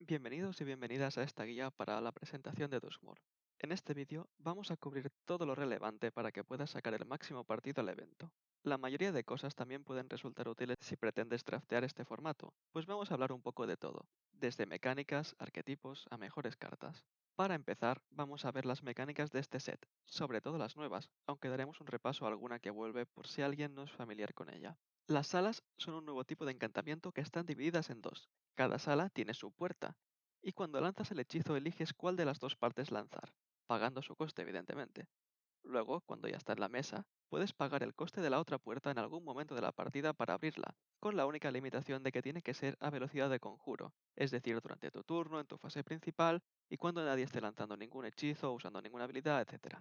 Bienvenidos y bienvenidas a esta guía para la presentación de Duskmore. En este vídeo vamos a cubrir todo lo relevante para que puedas sacar el máximo partido al evento. La mayoría de cosas también pueden resultar útiles si pretendes draftear este formato, pues vamos a hablar un poco de todo, desde mecánicas, arquetipos a mejores cartas. Para empezar, vamos a ver las mecánicas de este set, sobre todo las nuevas, aunque daremos un repaso a alguna que vuelve por si alguien no es familiar con ella. Las salas son un nuevo tipo de encantamiento que están divididas en dos. Cada sala tiene su puerta, y cuando lanzas el hechizo eliges cuál de las dos partes lanzar, pagando su coste evidentemente. Luego, cuando ya está en la mesa, puedes pagar el coste de la otra puerta en algún momento de la partida para abrirla, con la única limitación de que tiene que ser a velocidad de conjuro, es decir, durante tu turno, en tu fase principal, y cuando nadie esté lanzando ningún hechizo o usando ninguna habilidad, etc.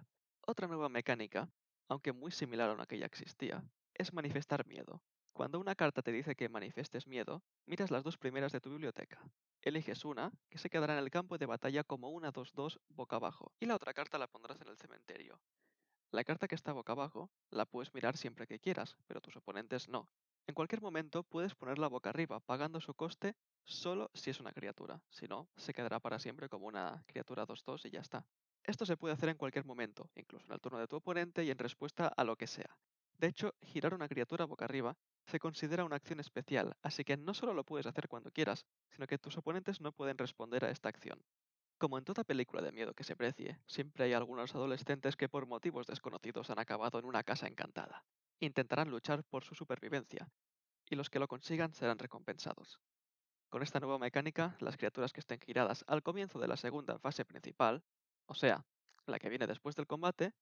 Otra nueva mecánica, aunque muy similar a una que ya existía, es manifestar miedo. Cuando una carta te dice que manifestes miedo, miras las dos primeras de tu biblioteca. Eliges una, que se quedará en el campo de batalla como una 2-2 boca abajo, y la otra carta la pondrás en el cementerio. La carta que está boca abajo la puedes mirar siempre que quieras, pero tus oponentes no. En cualquier momento puedes ponerla boca arriba, pagando su coste solo si es una criatura. Si no, se quedará para siempre como una criatura 2-2 y ya está. Esto se puede hacer en cualquier momento, incluso en el turno de tu oponente y en respuesta a lo que sea. De hecho, girar una criatura boca arriba se considera una acción especial, así que no solo lo puedes hacer cuando quieras, sino que tus oponentes no pueden responder a esta acción. Como en toda película de miedo que se precie, siempre hay algunos adolescentes que por motivos desconocidos han acabado en una casa encantada. Intentarán luchar por su supervivencia, y los que lo consigan serán recompensados. Con esta nueva mecánica, las criaturas que estén giradas al comienzo de la segunda fase principal, o sea, la que viene después del combate,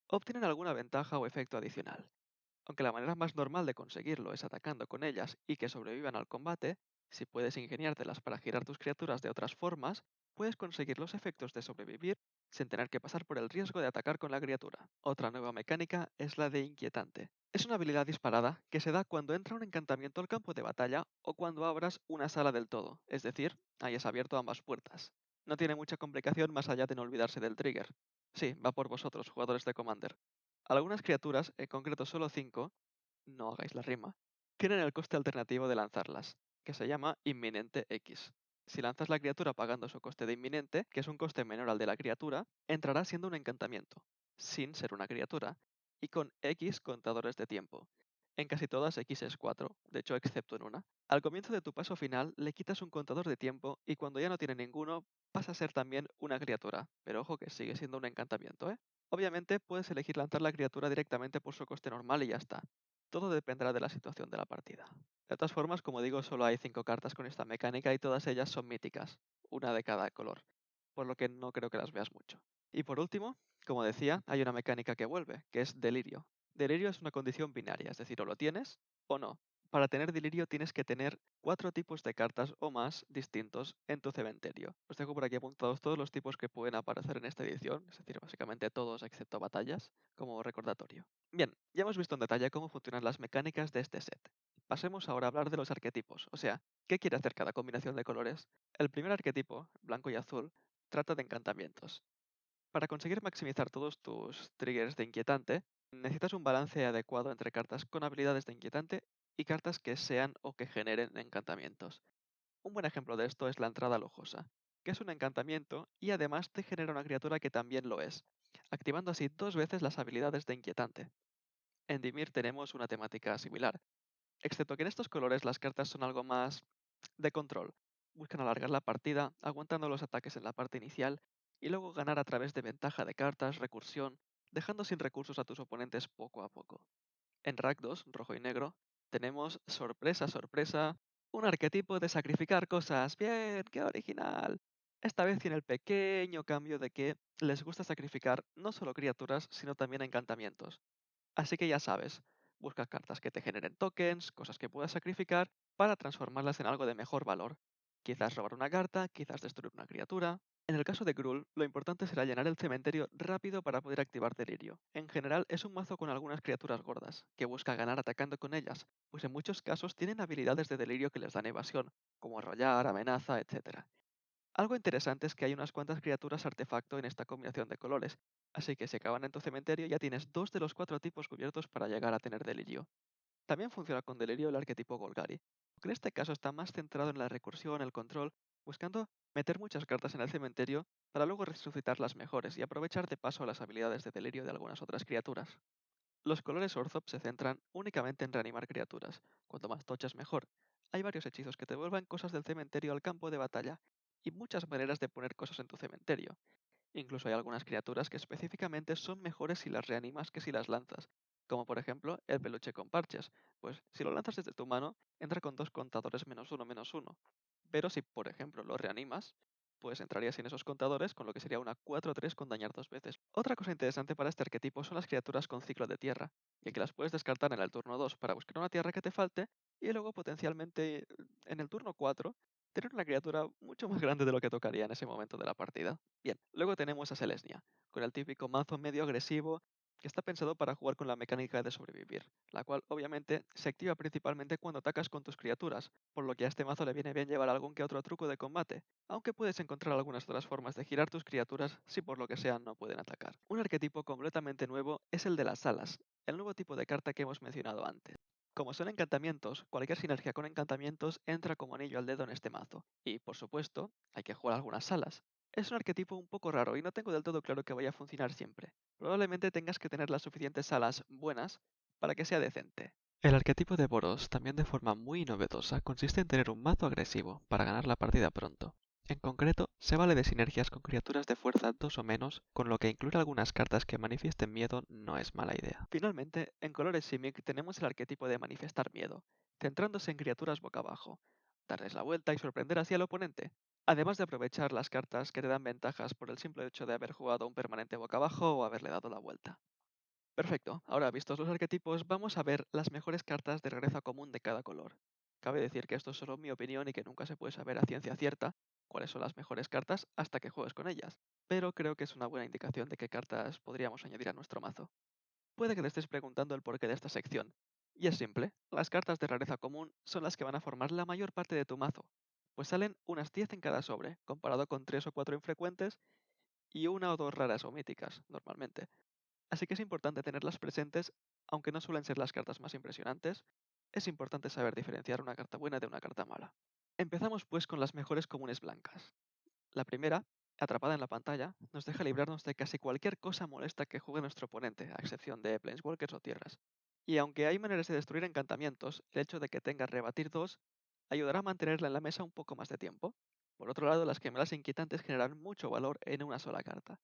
obtienen alguna ventaja o efecto adicional. Aunque la manera más normal de conseguirlo es atacando con ellas y que sobrevivan al combate, si puedes ingeniártelas para girar tus criaturas de otras formas, puedes conseguir los efectos de sobrevivir sin tener que pasar por el riesgo de atacar con la criatura. Otra nueva mecánica es la de inquietante. Es una habilidad disparada que se da cuando entra un encantamiento al campo de batalla o cuando abras una sala del todo, es decir, hayas abierto ambas puertas. No tiene mucha complicación más allá de no olvidarse del trigger. Sí, va por vosotros, jugadores de Commander. Algunas criaturas, en concreto solo 5, no hagáis la rima, tienen el coste alternativo de lanzarlas, que se llama inminente X. Si lanzas la criatura pagando su coste de inminente, que es un coste menor al de la criatura, entrará siendo un encantamiento, sin ser una criatura, y con X contadores de tiempo. En casi todas X es 4, de hecho excepto en una. Al comienzo de tu paso final le quitas un contador de tiempo y cuando ya no tiene ninguno pasa a ser también una criatura, pero ojo que sigue siendo un encantamiento, ¿eh? Obviamente puedes elegir lanzar la criatura directamente por su coste normal y ya está. Todo dependerá de la situación de la partida. De todas formas, como digo, solo hay 5 cartas con esta mecánica y todas ellas son míticas, una de cada color, por lo que no creo que las veas mucho. Y por último, como decía, hay una mecánica que vuelve, que es delirio. Delirio es una condición binaria, es decir, o lo tienes o no. Para tener delirio tienes que tener 4 tipos de cartas o más distintos en tu cementerio. Os dejo por aquí apuntados todos los tipos que pueden aparecer en esta edición, es decir, básicamente todos excepto batallas, como recordatorio. Bien, ya hemos visto en detalle cómo funcionan las mecánicas de este set. Pasemos ahora a hablar de los arquetipos, o sea, ¿qué quiere hacer cada combinación de colores? El primer arquetipo, blanco y azul, trata de encantamientos. Para conseguir maximizar todos tus triggers de inquietante, necesitas un balance adecuado entre cartas con habilidades de inquietante y cartas que sean o que generen encantamientos. Un buen ejemplo de esto es la entrada lujosa, que es un encantamiento y además te genera una criatura que también lo es, activando así 2 veces las habilidades de inquietante. En Dimir tenemos una temática similar, excepto que en estos colores las cartas son algo más de control. Buscan alargar la partida, aguantando los ataques en la parte inicial, y luego ganar a través de ventaja de cartas, recursión, dejando sin recursos a tus oponentes poco a poco. En Rakdos, rojo y negro, tenemos sorpresa, sorpresa, un arquetipo de sacrificar cosas. ¡Bien! ¡Qué original! Esta vez tiene el pequeño cambio de que les gusta sacrificar no solo criaturas, sino también encantamientos. Así que ya sabes, busca cartas que te generen tokens, cosas que puedas sacrificar, para transformarlas en algo de mejor valor. Quizás robar una carta, quizás destruir una criatura. En el caso de Gruul, lo importante será llenar el cementerio rápido para poder activar Delirio. En general, es un mazo con algunas criaturas gordas, que busca ganar atacando con ellas, pues en muchos casos tienen habilidades de Delirio que les dan evasión, como arrollar, amenaza, etc. Algo interesante es que hay unas cuantas criaturas artefacto en esta combinación de colores, así que si acaban en tu cementerio ya tienes 2 de los 4 tipos cubiertos para llegar a tener delirio. También funciona con delirio el arquetipo Golgari, aunque en este caso está más centrado en la recursión, el control buscando meter muchas cartas en el cementerio para luego resucitar las mejores y aprovechar de paso las habilidades de delirio de algunas otras criaturas. Los colores Orthop se centran únicamente en reanimar criaturas, cuanto más tochas mejor. Hay varios hechizos que te devuelvan cosas del cementerio al campo de batalla, y muchas maneras de poner cosas en tu cementerio. Incluso hay algunas criaturas que específicamente son mejores si las reanimas que si las lanzas, como por ejemplo el peluche con parches, pues si lo lanzas desde tu mano, entra con dos contadores -1/-1. Pero si por ejemplo lo reanimas, pues entraría sin esos contadores, con lo que sería una 4-3 con dañar dos veces. Otra cosa interesante para este arquetipo son las criaturas con ciclo de tierra, ya que las puedes descartar en el turno 2 para buscar una tierra que te falte, y luego potencialmente en el turno 4 tener una criatura mucho más grande de lo que tocaría en ese momento de la partida. Bien, luego tenemos a Selesnya, con el típico mazo medio agresivo que está pensado para jugar con la mecánica de sobrevivir, la cual obviamente se activa principalmente cuando atacas con tus criaturas, por lo que a este mazo le viene bien llevar algún que otro truco de combate, aunque puedes encontrar algunas otras formas de girar tus criaturas si por lo que sea no pueden atacar. Un arquetipo completamente nuevo es el de las alas, el nuevo tipo de carta que hemos mencionado antes. Como son encantamientos, cualquier sinergia con encantamientos entra como anillo al dedo en este mazo, y por supuesto, hay que jugar algunas salas. Es un arquetipo un poco raro y no tengo del todo claro que vaya a funcionar siempre. Probablemente tengas que tener las suficientes salas buenas para que sea decente. El arquetipo de Boros, también de forma muy novedosa, consiste en tener un mazo agresivo para ganar la partida pronto. En concreto, se vale de sinergias con criaturas de fuerza 2 o menos, con lo que incluir algunas cartas que manifiesten miedo no es mala idea. Finalmente, en colores Simic tenemos el arquetipo de manifestar miedo, centrándose en criaturas boca abajo, darles la vuelta y sorprender así al oponente, además de aprovechar las cartas que te dan ventajas por el simple hecho de haber jugado un permanente boca abajo o haberle dado la vuelta. Perfecto, ahora vistos los arquetipos, vamos a ver las mejores cartas de rareza común de cada color. Cabe decir que esto es solo mi opinión y que nunca se puede saber a ciencia cierta cuáles son las mejores cartas hasta que juegues con ellas, pero creo que es una buena indicación de qué cartas podríamos añadir a nuestro mazo. Puede que te estés preguntando el porqué de esta sección, y es simple, las cartas de rareza común son las que van a formar la mayor parte de tu mazo, pues salen unas 10 en cada sobre, comparado con 3 o 4 infrecuentes y una o dos raras o míticas, normalmente. Así que es importante tenerlas presentes, aunque no suelen ser las cartas más impresionantes, es importante saber diferenciar una carta buena de una carta mala. Empezamos pues con las mejores comunes blancas. La primera, atrapada en la pantalla, nos deja librarnos de casi cualquier cosa molesta que juegue nuestro oponente, a excepción de planeswalkers o tierras. Y aunque hay maneras de destruir encantamientos, el hecho de que tenga rebatir 2 ayudará a mantenerla en la mesa un poco más de tiempo. Por otro lado, las gemelas inquietantes generan mucho valor en una sola carta.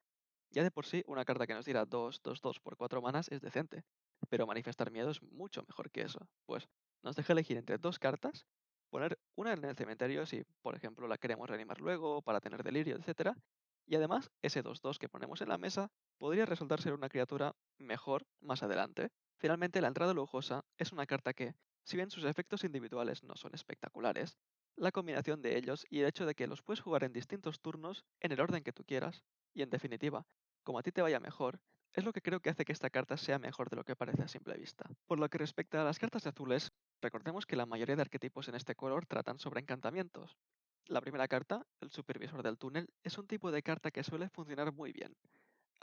Ya de por sí, una carta que nos diera 2/2/2 por 4 manas es decente, pero manifestar miedo es mucho mejor que eso, pues nos deja elegir entre dos cartas, poner una en el cementerio si, por ejemplo, la queremos reanimar luego, para tener delirio, etcétera, y además ese 2/2 que ponemos en la mesa podría resultar ser una criatura mejor más adelante. Finalmente, la entrada lujosa es una carta que, si bien sus efectos individuales no son espectaculares, la combinación de ellos y el hecho de que los puedes jugar en distintos turnos en el orden que tú quieras, y en definitiva, como a ti te vaya mejor, es lo que creo que hace que esta carta sea mejor de lo que parece a simple vista. Por lo que respecta a las cartas azules, recordemos que la mayoría de arquetipos en este color tratan sobre encantamientos. La primera carta, el Supervisor del Túnel, es un tipo de carta que suele funcionar muy bien.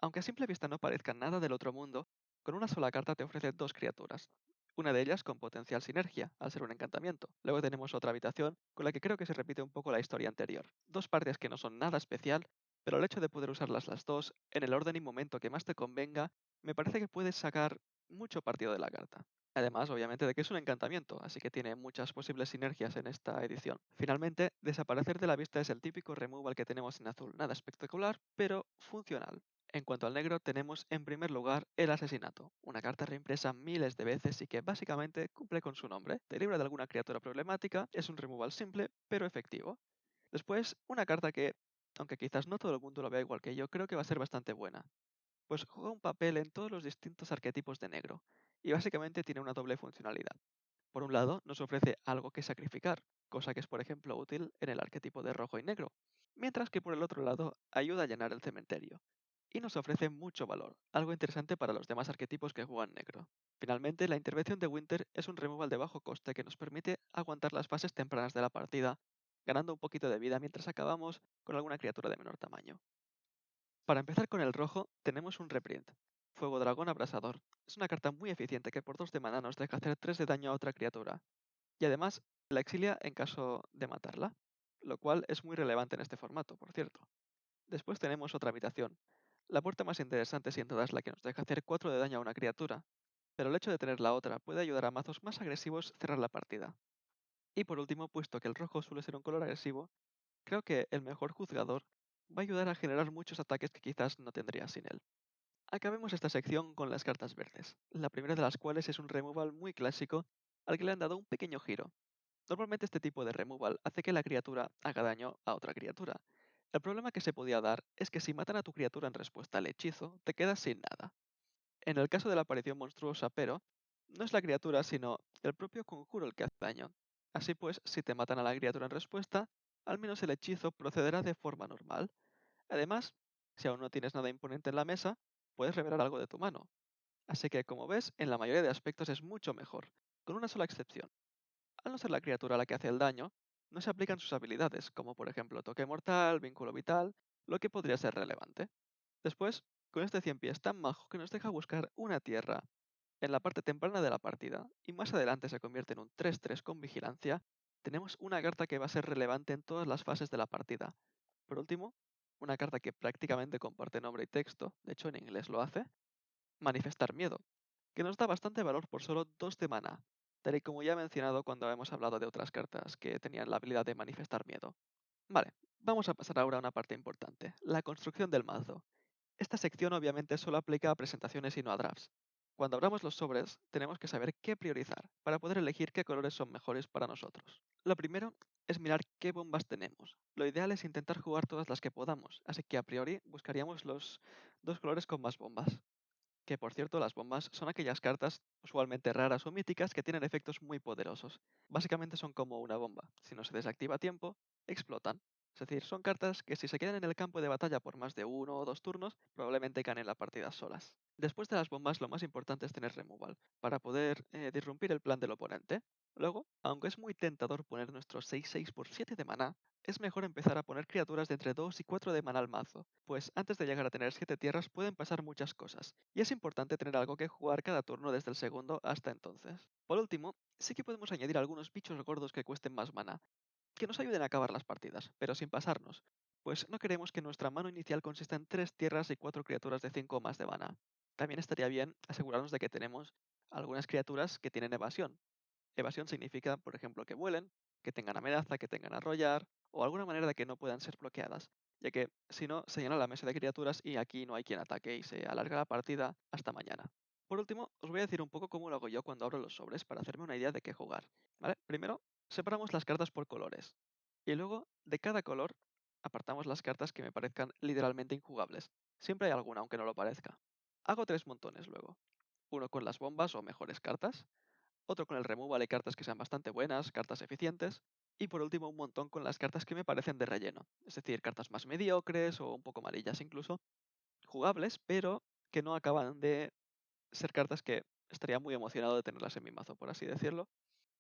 Aunque a simple vista no parezca nada del otro mundo, con una sola carta te ofrece dos criaturas. Una de ellas con potencial sinergia, al ser un encantamiento. Luego tenemos otra habitación, con la que creo que se repite un poco la historia anterior. Dos partes que no son nada especial, pero el hecho de poder usarlas las dos, en el orden y momento que más te convenga, me parece que puedes sacar mucho partido de la carta. Además, obviamente, de que es un encantamiento, así que tiene muchas posibles sinergias en esta edición. Finalmente, desaparecer de la vista es el típico removal que tenemos en azul, nada espectacular, pero funcional. En cuanto al negro, tenemos en primer lugar el asesinato, una carta reimpresa miles de veces y que básicamente cumple con su nombre, te libra de alguna criatura problemática, es un removal simple pero efectivo. Después, una carta que, aunque quizás no todo el mundo lo vea igual que yo, creo que va a ser bastante buena, pues juega un papel en todos los distintos arquetipos de negro, y básicamente tiene una doble funcionalidad. Por un lado, nos ofrece algo que sacrificar, cosa que es por ejemplo útil en el arquetipo de rojo y negro, mientras que por el otro lado ayuda a llenar el cementerio, y nos ofrece mucho valor, algo interesante para los demás arquetipos que juegan negro. Finalmente, la intervención de Winter es un removal de bajo coste que nos permite aguantar las fases tempranas de la partida, ganando un poquito de vida mientras acabamos con alguna criatura de menor tamaño. Para empezar con el rojo, tenemos un reprint. Fuego Dragón Abrasador. Es una carta muy eficiente que por 2 de maná nos deja hacer 3 de daño a otra criatura, y además la exilia en caso de matarla. lo cual es muy relevante en este formato, por cierto. Después tenemos otra habitación. La puerta más interesante sin duda es la que nos deja hacer 4 de daño a una criatura, pero el hecho de tener la otra puede ayudar a mazos más agresivos a cerrar la partida. Y por último, puesto que el rojo suele ser un color agresivo, creo que el mejor juzgador va a ayudar a generar muchos ataques que quizás no tendría sin él. Acabemos esta sección con las cartas verdes, la primera de las cuales es un removal muy clásico al que le han dado un pequeño giro. Normalmente este tipo de removal hace que la criatura haga daño a otra criatura. El problema que se podía dar es que si matan a tu criatura en respuesta al hechizo, te quedas sin nada. En el caso de la aparición monstruosa, pero, no es la criatura sino el propio conjuro el que hace daño. Así pues, si te matan a la criatura en respuesta, al menos el hechizo procederá de forma normal. Además, si aún no tienes nada imponente en la mesa, puedes revelar algo de tu mano. Así que, como ves, en la mayoría de aspectos es mucho mejor, con una sola excepción. Al no ser la criatura la que hace el daño, no se aplican sus habilidades, como por ejemplo toque mortal, vínculo vital, lo que podría ser relevante. Después, con este 100 pies tan majo que nos deja buscar una tierra en la parte temprana de la partida, y más adelante se convierte en un 3-3 con vigilancia, tenemos una carta que va a ser relevante en todas las fases de la partida. Por último, una carta que prácticamente comparte nombre y texto, de hecho en inglés lo hace, manifestar miedo, que nos da bastante valor por solo 2 de mana, tal y como ya he mencionado cuando hemos hablado de otras cartas que tenían la habilidad de manifestar miedo. Vale, vamos a pasar ahora a una parte importante, la construcción del mazo. Esta sección obviamente solo aplica a presentaciones y no a drafts. Cuando abramos los sobres, tenemos que saber qué priorizar para poder elegir qué colores son mejores para nosotros. Lo primero es mirar qué bombas tenemos. Lo ideal es intentar jugar todas las que podamos, así que a priori buscaríamos los 2 colores con más bombas. Que por cierto, las bombas son aquellas cartas usualmente raras o míticas que tienen efectos muy poderosos. Básicamente son como una bomba. Si no se desactiva a tiempo, explotan. Es decir, son cartas que si se quedan en el campo de batalla por más de 1 o 2 turnos, probablemente ganen la partida solas. Después de las bombas, lo más importante es tener removal, para poder disrumpir el plan del oponente. Luego, aunque es muy tentador poner nuestro 6-6 por 7 de maná, es mejor empezar a poner criaturas de entre 2 y 4 de mana al mazo, pues antes de llegar a tener 7 tierras pueden pasar muchas cosas, y es importante tener algo que jugar cada turno desde el segundo hasta entonces. Por último, sí que podemos añadir algunos bichos gordos que cuesten más mana, que nos ayuden a acabar las partidas, pero sin pasarnos, pues no queremos que nuestra mano inicial consista en 3 tierras y 4 criaturas de 5 o más de mana. También estaría bien asegurarnos de que tenemos algunas criaturas que tienen evasión. Evasión significa, por ejemplo, que vuelen, que tengan amenaza, que tengan arrollar, o alguna manera de que no puedan ser bloqueadas, ya que si no, se llena la mesa de criaturas y aquí no hay quien ataque y se alarga la partida hasta mañana. Por último, os voy a decir un poco cómo lo hago yo cuando abro los sobres para hacerme una idea de qué jugar. ¿Vale? Primero, separamos las cartas por colores. Y luego, de cada color, apartamos las cartas que me parezcan literalmente injugables. Siempre hay alguna, aunque no lo parezca. Hago 3 montones luego. Uno con las bombas o mejores cartas, otro con el removal y cartas que sean bastante buenas, cartas eficientes, y por último un montón con las cartas que me parecen de relleno, es decir, cartas más mediocres o un poco amarillas incluso, jugables, pero que no acaban de ser cartas que estaría muy emocionado de tenerlas en mi mazo, por así decirlo.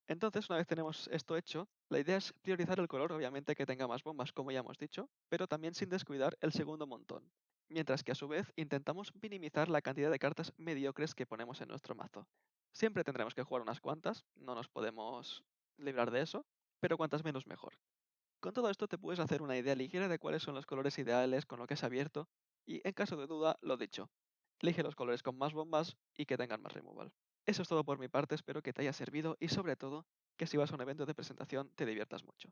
Entonces, una vez tenemos esto hecho, la idea es priorizar el color, obviamente que tenga más bombas, como ya hemos dicho, pero también sin descuidar el segundo montón. Mientras que a su vez intentamos minimizar la cantidad de cartas mediocres que ponemos en nuestro mazo. Siempre tendremos que jugar unas cuantas, no nos podemos librar de eso, pero cuantas menos mejor. Con todo esto te puedes hacer una idea ligera de cuáles son los colores ideales con lo que es abierto, y en caso de duda, lo dicho, elige los colores con más bombas y que tengan más removal. Eso es todo por mi parte, espero que te haya servido y sobre todo, que si vas a un evento de presentación te diviertas mucho.